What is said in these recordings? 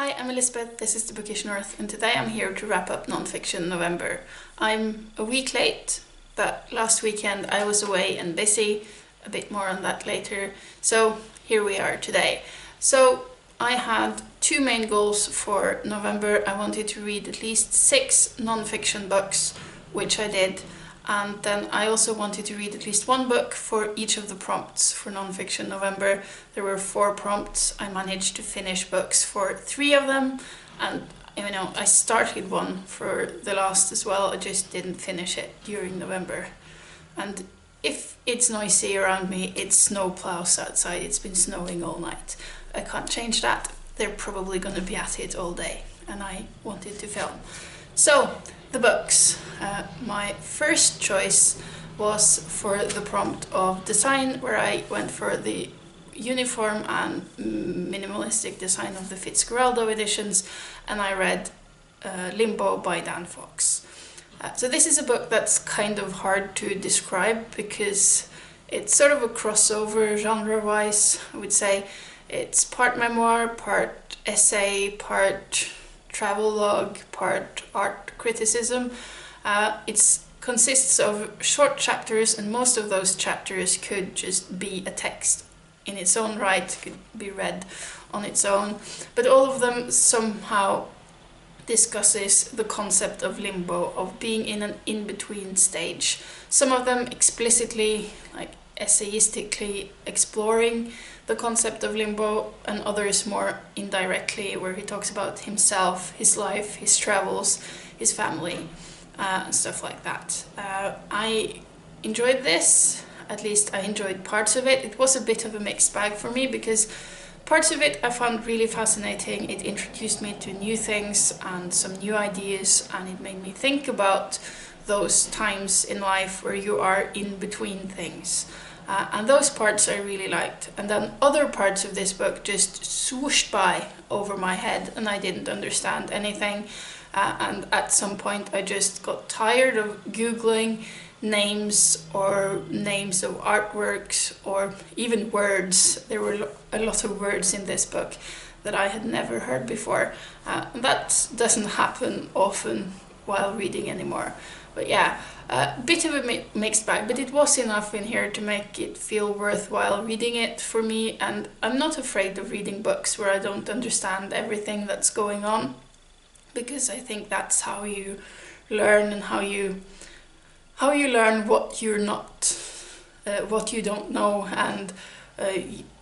Hi, I'm Elizabeth, this is the Bookish North, and today I'm here to wrap up Nonfiction November. I'm a week late. That last weekend I was away and busy, a bit more on that later, so here we are today. So I had two main goals for November. I wanted to read at least 6 non-fiction books, which I did, and then I also wanted to read at least one book for each of the prompts for Nonfiction November. There were 4 prompts. I managed to finish books for 3 of them, and I started one for the last as well. I just didn't finish it during November. And if it's noisy around me, it's snow plows outside. It's been snowing all night. I can't change that. They're probably going to be at it all day, and I wanted to film. So, the books. My first choice was for the prompt of design, where I went for the uniform and minimalistic design of the Fitzgeraldo editions, and I read Limbo by Dan Fox. So this is a book that's kind of hard to describe because it's sort of a crossover genre-wise, I would say. It's part memoir, part essay, part travelogue, part art criticism. It consists of short chapters, and most of those chapters could just be a text in its own right, could be read on its own, but all of them somehow discusses the concept of limbo, of being in an in-between stage. Some of them explicitly, like essayistically exploring the concept of limbo, and others more indirectly, where he talks about himself, his life, his travels, his family, and stuff like that. I enjoyed this, at least I enjoyed parts of it. It was a bit of a mixed bag for me because parts of it I found really fascinating. It introduced me to new things and some new ideas, and it made me think about those times in life where you are in between things. And those parts I really liked. And then other parts of this book just swooshed by over my head and I didn't understand anything. And at some point I just got tired of Googling names or names of artworks or even words. There were a lot of words in this book that I had never heard before. That doesn't happen often while reading anymore. But yeah, a bit of a mixed bag, but it was enough in here to make it feel worthwhile reading it for me, and I'm not afraid of reading books where I don't understand everything that's going on, because I think that's how you learn, and how you learn what you're not, what you don't know, and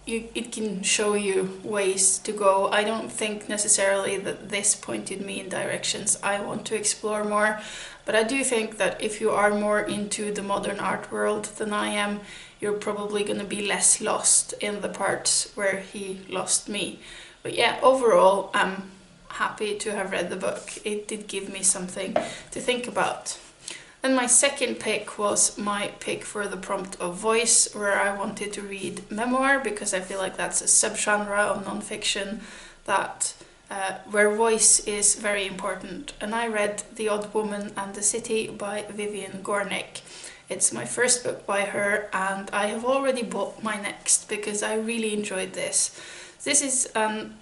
it can show you ways to go. I don't think necessarily that this pointed me in directions I want to explore more, but I do think that if you are more into the modern art world than I am, you're probably going to be less lost in the parts where he lost me. But yeah, overall, I'm happy to have read the book. It did give me something to think about. And my second pick was my pick for the prompt of voice, where I wanted to read Memoir, because I feel like that's a subgenre of nonfiction that where voice is very important. And I read The Odd Woman and the City by Vivian Gornick. It's my first book by her, and I have already bought my next because I really enjoyed this. This is an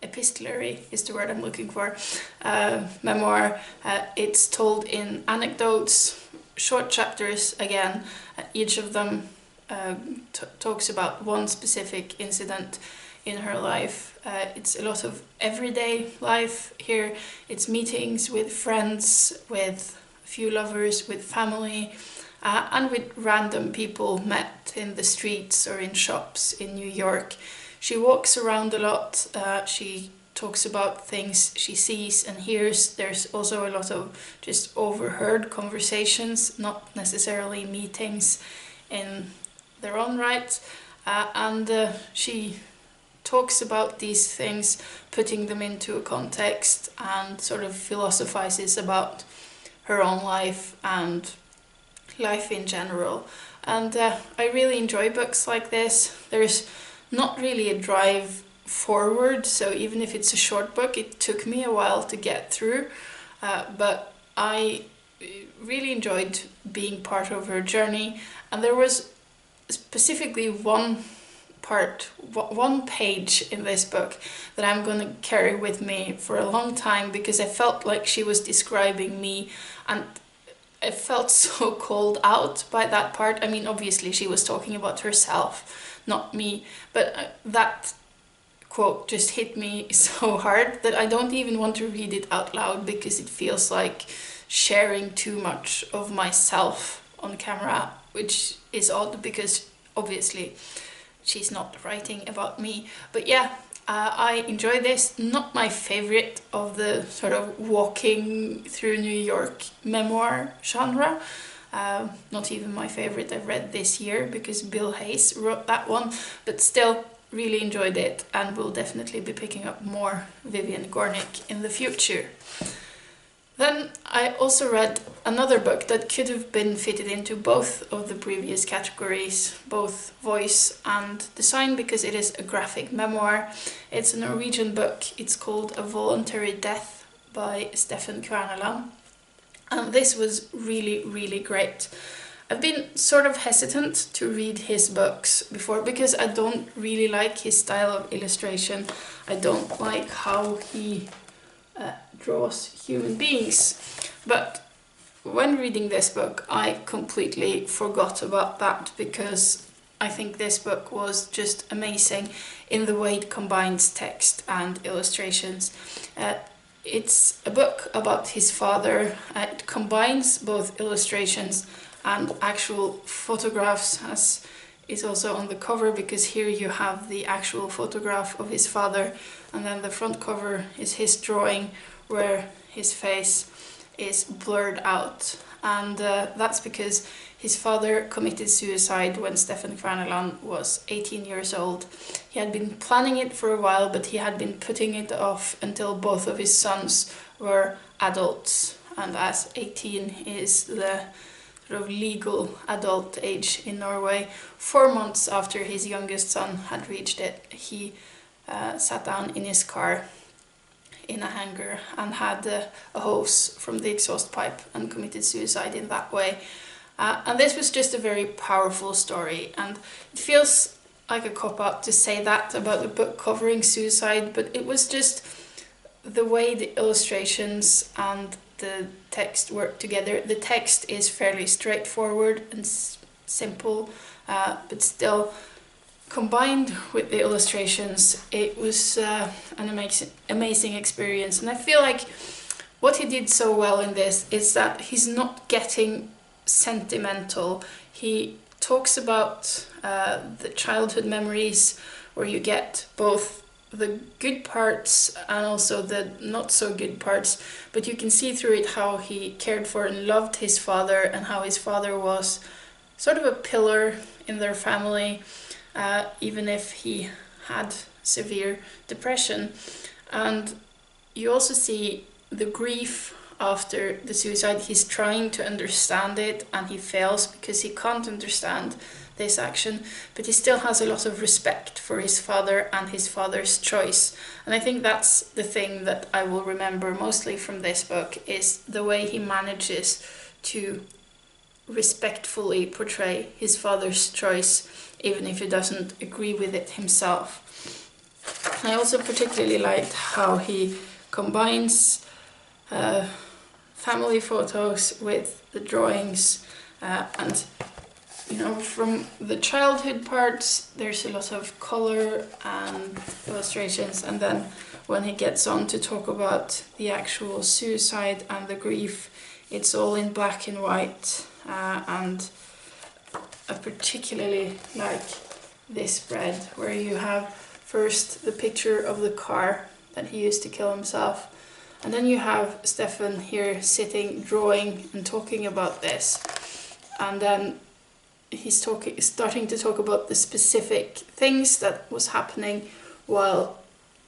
epistolary is the word I'm looking for, memoir. It's told in anecdotes, short chapters again. Each of them talks about one specific incident in her life. It's a lot of everyday life here. It's meetings with friends, with a few lovers, with family, and with random people met in the streets or in shops in New York. She walks around a lot. She talks about things she sees and hears. There's also a lot of just overheard conversations, not necessarily meetings in their own right. And she talks about these things, putting them into a context, and sort of philosophizes about her own life and life in general. And I really enjoy books like this. There's not really a drive forward, so even if it's a short book, it took me a while to get through, but I really enjoyed being part of her journey. And there was specifically one one page in this book that I'm going to carry with me for a long time, because I felt like she was describing me, and I felt so called out by that part. I mean, obviously she was talking about herself, not me, but that quote just hit me so hard that I don't even want to read it out loud, because it feels like sharing too much of myself on camera, which is odd because obviously she's not writing about me. But yeah, I enjoy this. Not my favorite of the sort of walking through New York memoir genre. Not even my favorite I've read this year, because Bill Hayes wrote that one, but still really enjoyed it, and will definitely be picking up more Vivian Gornick in the future. Then I also read another book that could have been fitted into both of the previous categories, both voice and design, because it is a graphic memoir. It's a Norwegian book. It's called A Voluntary Death by Steffen Kværneland. And this was really, really great. I've been sort of hesitant to read his books before, because I don't really like his style of illustration. I don't like how he draws human beings. But when reading this book, I completely forgot about that, because I think this book was just amazing in the way it combines text and illustrations. It's a book about his father. It combines both illustrations and actual photographs, as is also on the cover, because here you have the actual photograph of his father, and then the front cover is his drawing where his face is blurred out. And that's because his father committed suicide when Steffen Kværneland was 18 years old. He had been planning it for a while, but he had been putting it off until both of his sons were adults. And as 18 is the sort of legal adult age in Norway, 4 months after his youngest son had reached it, he sat down in his car in a hangar and had a hose from the exhaust pipe and committed suicide in that way. And this was just a very powerful story, and it feels like a cop-out to say that about a book covering suicide, but it was just the way the illustrations and the text work together. The text is fairly straightforward and simple, but still, combined with the illustrations, it was an amazing experience. And I feel like what he did so well in this is that he's not getting sentimental. He talks about the childhood memories, where you get both the good parts and also the not so good parts, but you can see through it how he cared for and loved his father, and how his father was sort of a pillar in their family, even if he had severe depression. And you also see the grief after the suicide. He's trying to understand it, and he fails because he can't understand this action, but he still has a lot of respect for his father and his father's choice. And I think that's the thing that I will remember mostly from this book, is the way he manages to respectfully portray his father's choice, even if he doesn't agree with it himself. I also particularly liked how he combines family photos with the drawings, and you know, from the childhood parts there's a lot of color and illustrations, and then when he gets on to talk about the actual suicide and the grief, it's all in black and white. And I particularly like this spread where you have first the picture of the car that he used to kill himself, and then you have Stefan here sitting, drawing and talking about this, and then he's starting to talk about the specific things that was happening while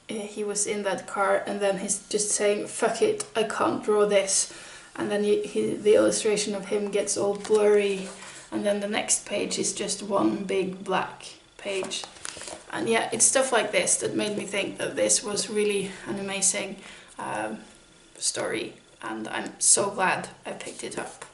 he was in that car, and then he's just saying, fuck it, I can't draw this, and then the illustration of him gets all blurry, and then the next page is just one big black page. And yeah, it's stuff like this that made me think that this was really an amazing story, and I'm so glad I picked it up.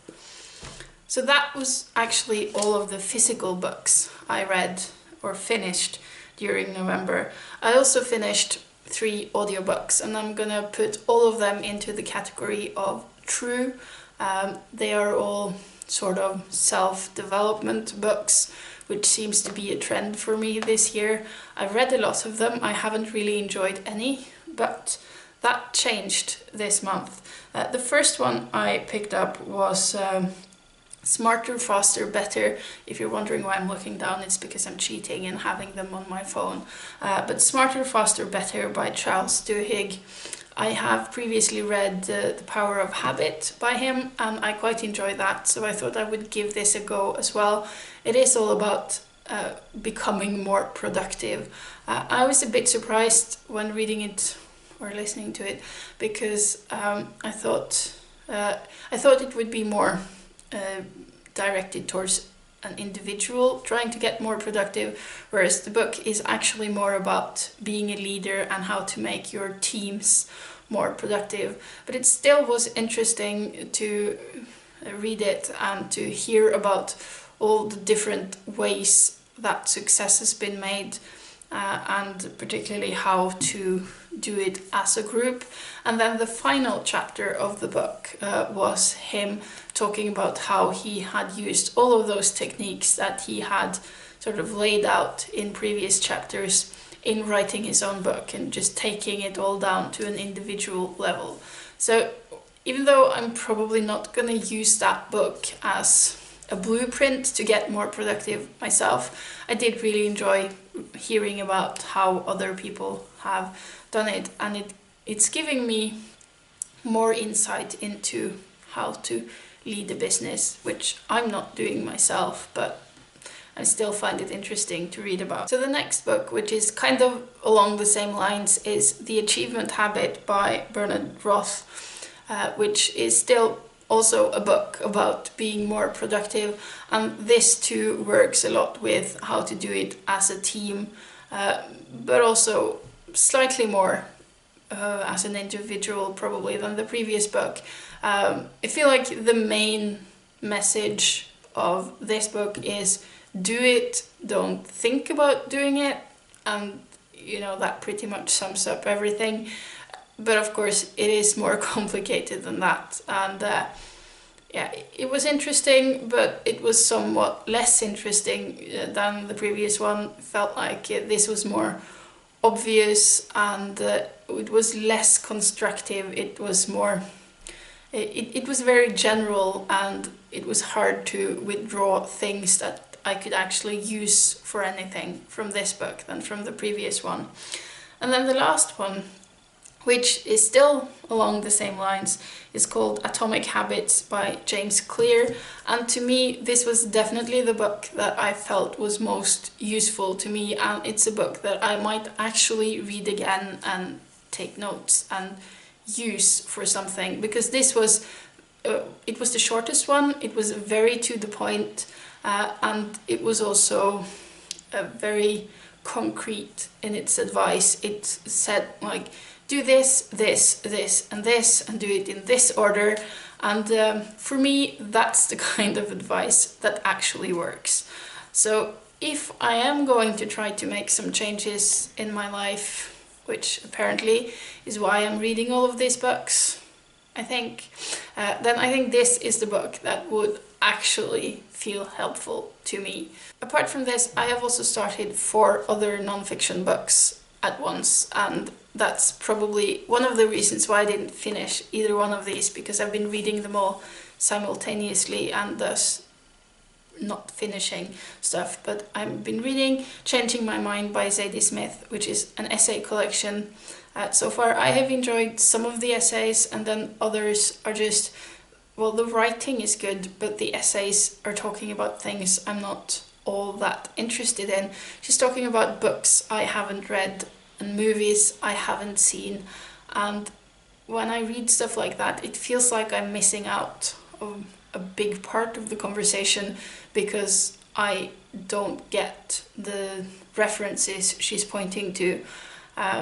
So that was actually all of the physical books I read or finished during November. I also finished 3 audiobooks, and I'm gonna put all of them into the category of true. They are all sort of self-development books, which seems to be a trend for me this year. I've read a lot of them. I haven't really enjoyed any, but that changed this month. The first one I picked up was Smarter, Faster, Better. If you're wondering why I'm looking down, it's because I'm cheating and having them on my phone. But Smarter, Faster, Better by Charles Duhigg. I have previously read The Power of Habit by him, and I quite enjoy that, so I thought I would give this a go as well. It is all about becoming more productive. I was a bit surprised when reading it or listening to it, because I thought it would be more directed towards an individual trying to get more productive, whereas the book is actually more about being a leader and how to make your teams more productive. But it still was interesting to read it and to hear about all the different ways that success has been made, and particularly how to do it as a group. And then the final chapter of the book was him talking about how he had used all of those techniques that he had sort of laid out in previous chapters in writing his own book, and just taking it all down to an individual level. So even though I'm probably not going to use that book as a blueprint to get more productive myself, I did really enjoy hearing about how other people have done it, and it's giving me more insight into how to lead a business, which I'm not doing myself, but I still find it interesting to read about. So the next book, which is kind of along the same lines, is The Achievement Habit by Bernard Roth, which is still also a book about being more productive, and this too works a lot with how to do it as a team, but also slightly more as an individual probably than the previous book. I feel like the main message of this book is do it, don't think about doing it, and that pretty much sums up everything. But of course it is more complicated than that, and it was interesting, but it was somewhat less interesting than the previous one. Felt like this was more obvious, and it was less constructive. It was more it was very general, and it was hard to withdraw things that I could actually use for anything from this book than from the previous one. And then the last one, which is still along the same lines, is called Atomic Habits by James Clear. And to me, this was definitely the book that I felt was most useful to me, and it's a book that I might actually read again and take notes and use for something, because this was it was the shortest one. It was very to the point, and it was also very concrete in its advice. It said, like, do this, this, this, and this, and do it in this order. And for me, that's the kind of advice that actually works. So if I am going to try to make some changes in my life, which apparently is why I'm reading all of these books, I think, then I think this is the book that would actually feel helpful to me. Apart from this, I have also started 4 other non-fiction books at once, and that's probably one of the reasons why I didn't finish either one of these, because I've been reading them all simultaneously and thus not finishing stuff. But I've been reading Changing My Mind by Zadie Smith, which is an essay collection. So far I have enjoyed some of the essays, and then others are just, well, the writing is good, but the essays are talking about things I'm not all that interested in. She's talking about books I haven't read and movies I haven't seen, and when I read stuff like that, it feels like I'm missing out on a big part of the conversation because I don't get the references she's pointing to.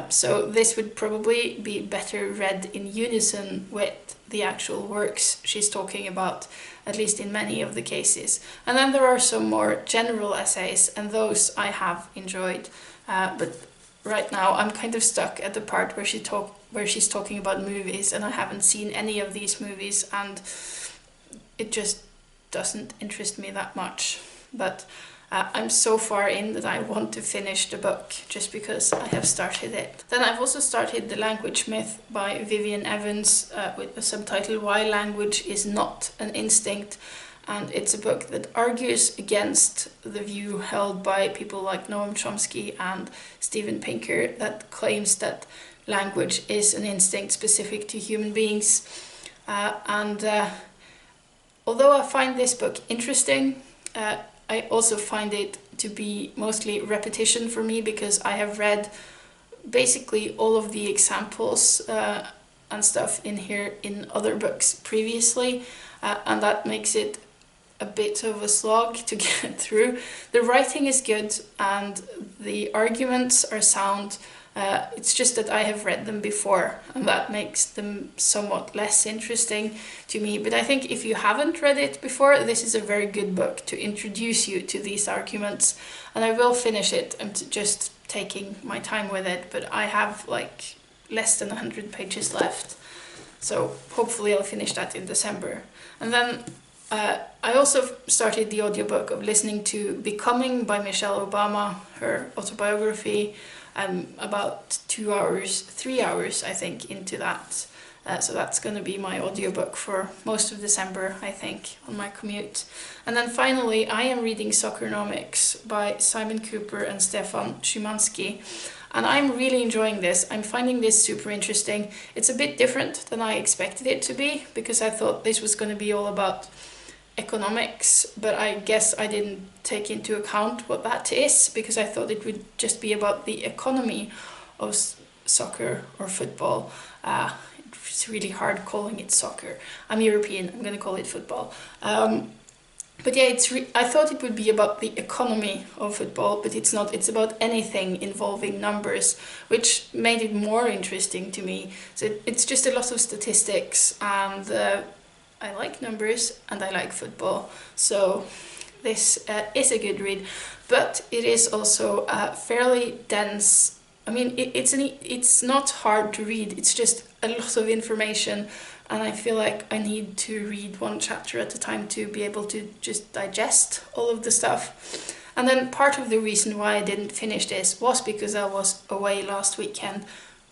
So this would probably be better read in unison with the actual works she's talking about, at least in many of the cases. And then there are some more general essays, and those I have enjoyed. But right now I'm kind of stuck at the part where she's talking about movies, and I haven't seen any of these movies, and it just doesn't interest me that much. But I'm so far in that I want to finish the book just because I have started it. Then I've also started The Language Myth by Vivian Evans with the subtitle Why Language is Not an Instinct. And it's a book that argues against the view held by people like Noam Chomsky and Steven Pinker that claims that language is an instinct specific to human beings. Although I find this book interesting, I also find it to be mostly repetition for me, because I have read basically all of the examples and stuff in here in other books previously, and that makes it a bit of a slog to get through. The writing is good and the arguments are sound. It's just that I have read them before, and that makes them somewhat less interesting to me. But I think if you haven't read it before, this is a very good book to introduce you to these arguments. And I will finish it. I'm just taking my time with it, but I have like less than 100 pages left. So hopefully I'll finish that in December. And then I also started the audiobook of listening to Becoming by Michelle Obama, her autobiography. I'm about 3 hours, I think, into that. So that's going to be my audiobook for most of December, I think, on my commute. And then finally, I am reading Soccernomics by Simon Kuper and Stefan Szymanski. And I'm really enjoying this. I'm finding this super interesting. It's a bit different than I expected it to be, because I thought this was going to be all about economics, but I guess I didn't take into account what that is, because I thought it would just be about the economy of soccer or football. It's really hard calling it soccer. I'm European, I'm going to call it football. But yeah, I thought it would be about the economy of football, but it's not. It's about anything involving numbers, which made it more interesting to me. So it's just a lot of statistics, and I like numbers and I like football. So this is a good read, but it is also fairly dense. I mean, it's not hard to read. It's just a lot of information, and I feel like I need to read one chapter at a time to be able to just digest all of the stuff. And then part of the reason why I didn't finish this was because I was away last weekend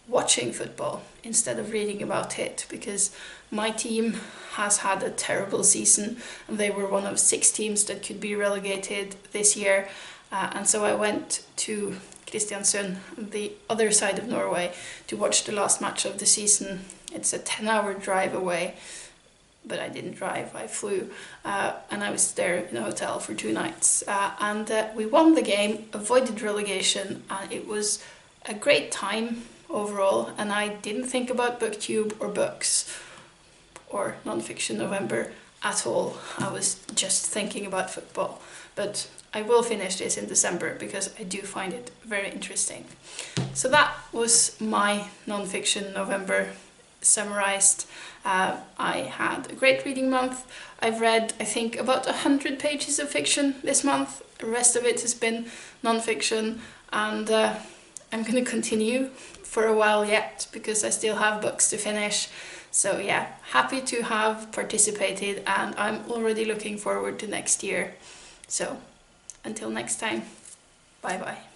watching football instead of reading about it, because my team has had a terrible season and they were one of 6 teams that could be relegated this year. And so I went to Kristiansund, the other side of Norway, to watch the last match of the season. It's a 10-hour drive away, but I didn't drive, I flew. And I was there in a hotel for 2 nights. And we won the game, avoided relegation, and it was a great time overall. And I didn't think about BookTube or books or Nonfiction November at all. I was just thinking about football. But I will finish this in December because I do find it very interesting. So that was my Nonfiction November summarized. I had a great reading month. I've read, I think, about 100 pages of fiction this month. The rest of it has been nonfiction, and I'm going to continue for a while yet because I still have books to finish. So yeah, happy to have participated, and I'm already looking forward to next year. So until next time, bye bye.